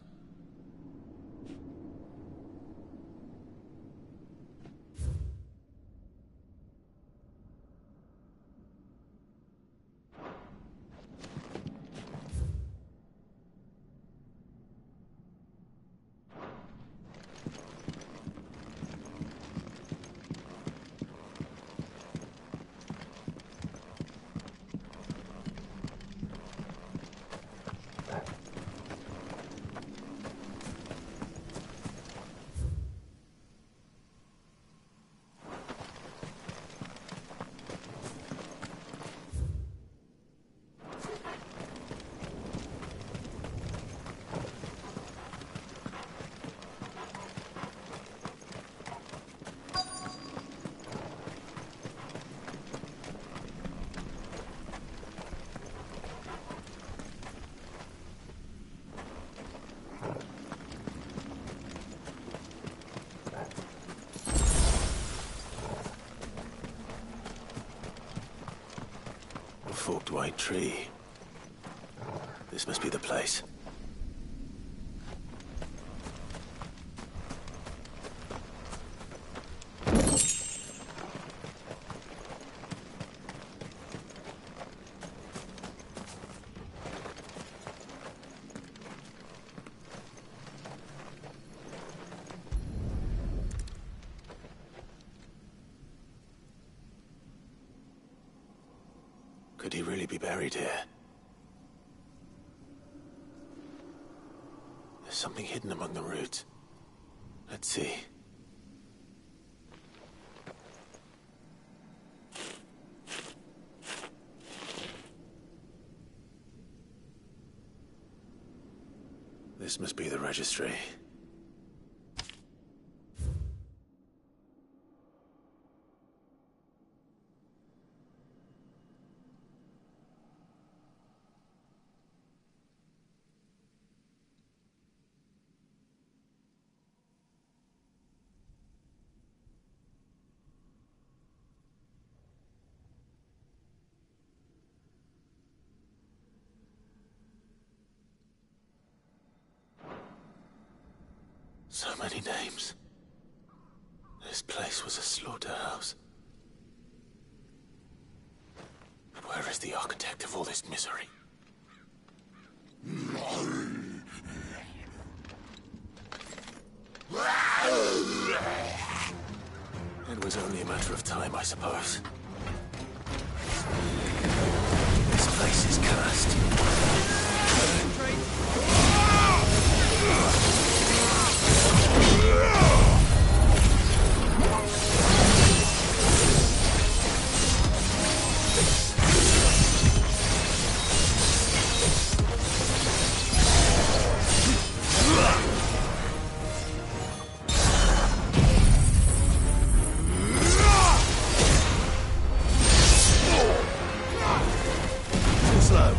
[SPEAKER 5] Forked white tree. This must be the place. Could he really be buried here? There's something hidden among the roots. Let's see. This must be the registry. So many names. This place was a slaughterhouse. But where is the architect of all this misery? It was only a matter of time, I suppose. This place is cursed. Too slow.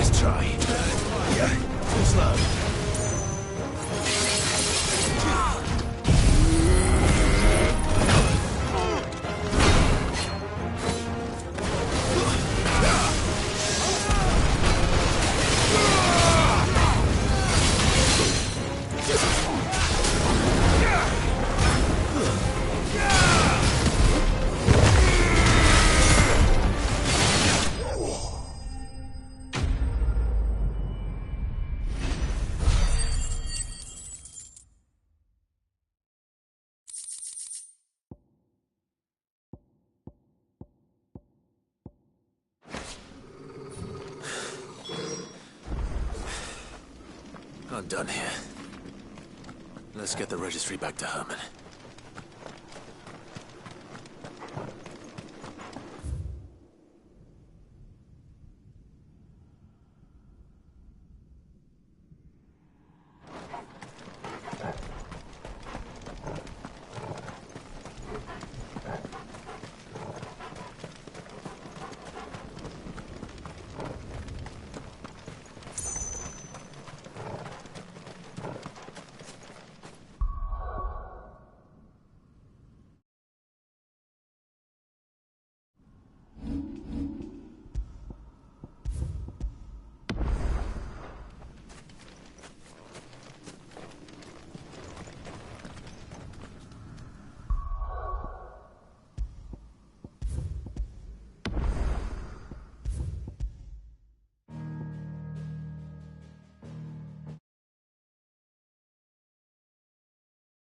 [SPEAKER 5] Nice try. Too slow. I'm done here. Let's get the registry back to Herman.